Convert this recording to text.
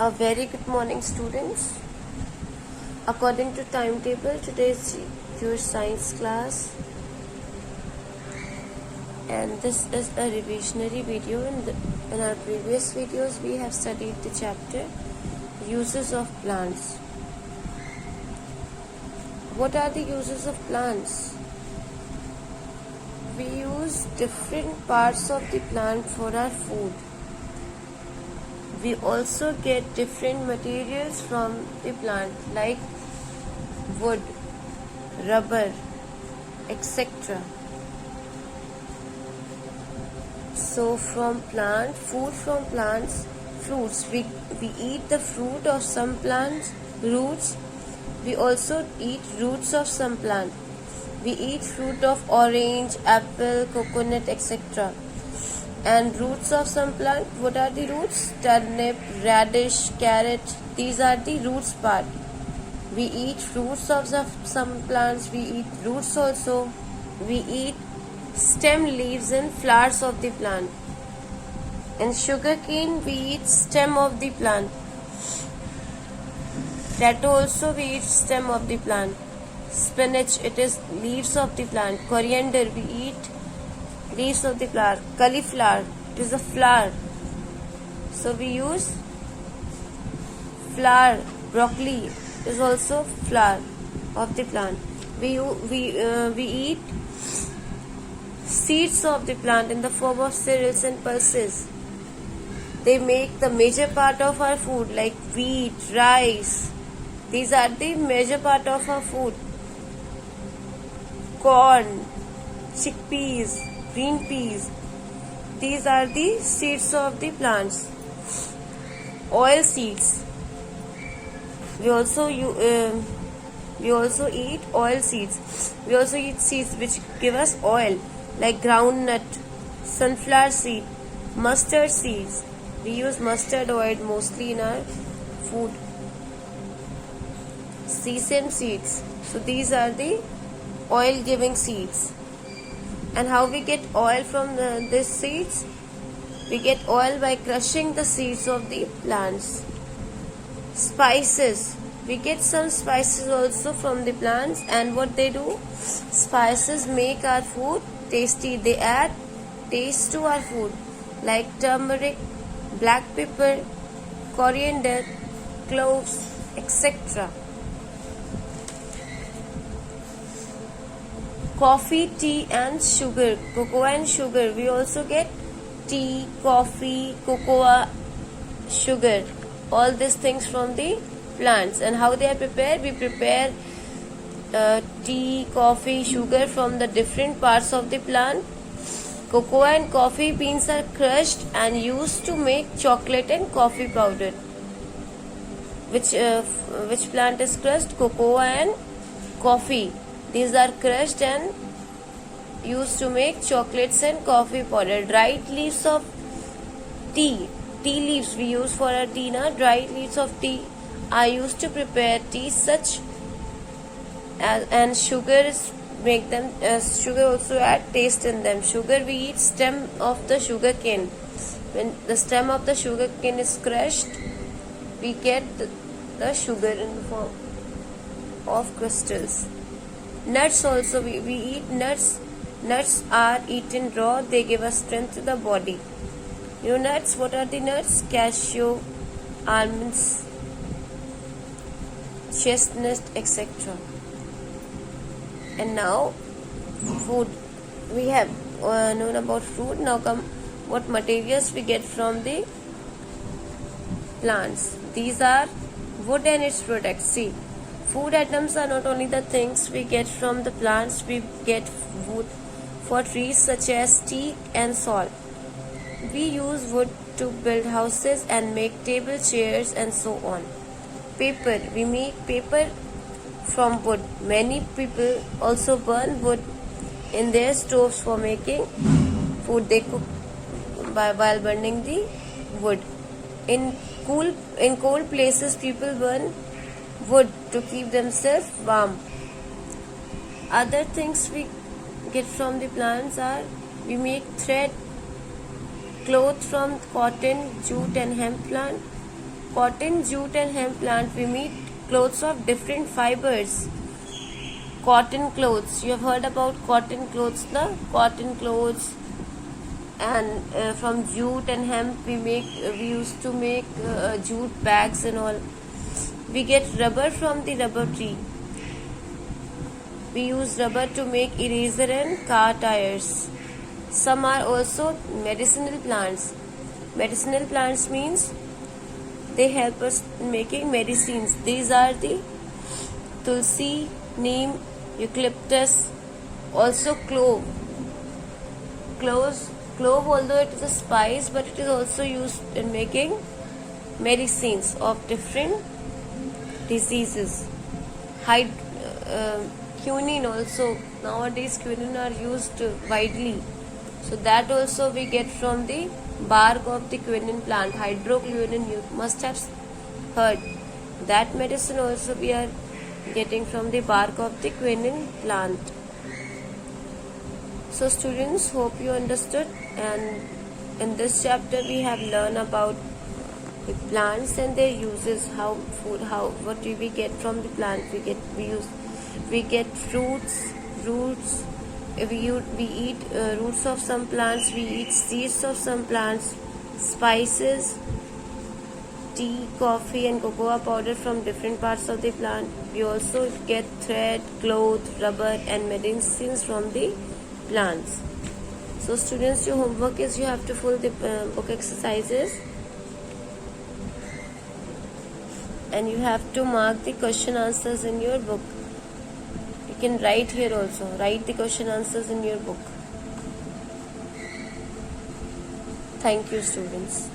A very good morning, students. According to timetable, today is your science class, and this is a revisionary video. In our previous videos, we have studied the chapter uses of plants. What are the uses of plants? We use different parts of the plant for our food. We also get different materials from the plant like wood, rubber, etc. So from plant, food from plants, fruits. We eat the fruit of some plants, roots. We also eat roots of some plant. We eat fruit of orange, apple, coconut, etc. And roots of some plant. What are the roots? Turnip, radish, carrot. These are the roots part. We eat fruits of some plants. We eat roots also. We eat stem, leaves and flowers of the plant. In sugarcane, we eat stem of the plant. Potato also we eat stem of the plant. Spinach, it is leaves of the plant. Coriander, we eat leaves of the flower. Cauliflower, it is a flower. So we use flower. Broccoli is also flower of the plant. We eat seeds of the plant in the form of cereals and pulses. They make the major part of our food, like wheat, rice. These are the major part of our food. Corn, chickpeas, green peas. These are the seeds of the plants. Oil seeds. We also eat oil seeds. We also eat seeds which give us oil, like groundnut, sunflower seed, mustard seeds. We use mustard oil mostly in our food. Sesame seeds. So these are the oil giving seeds. And how we get oil from these seeds? We get oil by crushing the seeds of the plants. Spices. We get some spices also from the plants, and what they do? Spices make our food tasty. They add taste to our food, like turmeric, black pepper, coriander, cloves, etc. Coffee, tea and sugar, cocoa and sugar. We also get tea, coffee, cocoa, sugar. All these things from the plants. And how they are prepared? We prepare tea, coffee, sugar from the different parts of the plant. Cocoa and coffee beans are crushed and used to make chocolate and coffee powder. Which plant is crushed? Cocoa and coffee. These are crushed and used to make chocolates and coffee powder. Dried leaves of tea. Tea leaves we use for our tea. Dried leaves of tea are used to prepare tea, and sugar make them. Sugar also add taste in them. Sugar, we eat stem of the sugar cane. When the stem of the sugar cane is crushed, we get the sugar in the form of crystals. Nuts also, we eat nuts. Nuts are eaten raw. They give us strength to the body. Nuts, what are the nuts? Cashew, almonds, chestnut, etc. And now food. We have known about food. Now come what materials we get from the plants. These are wood and its products. See, food items are not only the things we get from the plants. We get wood for trees such as teak and salt. We use wood to build houses and make table, chairs and so on. Paper. We make paper from wood. Many people also burn wood in their stoves for making food. They cook while burning the wood. In cold places, people burn wood to keep themselves warm. Other things we get from the plants are we make thread, cloth from cotton, jute and hemp plant. cotton, jute and hemp plant we make clothes of different fibers. Cotton clothes, you have heard about cotton clothes, no? Cotton clothes, and from jute and hemp we used to make jute bags and all. We get rubber from the rubber tree. We use rubber to make eraser and car tires. Some are also medicinal plants. Medicinal plants means they help us in making medicines. These are the tulsi, neem, eucalyptus, also clove. Clove, although it is a spice, but it is also used in making medicines of different diseases. Quinine also, nowadays quinine are used widely, so that also we get from the bark of the quinine plant. Hydroquinone, you must have heard that medicine also we are getting from the bark of the quinine plant. So students, hope you understood, and in this chapter we have learned about the plants and their uses, what do we get from the plant. We get fruits, roots. We eat roots of some plants. We eat seeds of some plants, spices, tea, coffee and cocoa powder from different parts of the plant. We also get thread, cloth, rubber and medicines from the plants. So students, your homework is you have to fill the book exercises, and you have to mark the question answers in your book. You can write here also. Write the question answers in your book. Thank you, students.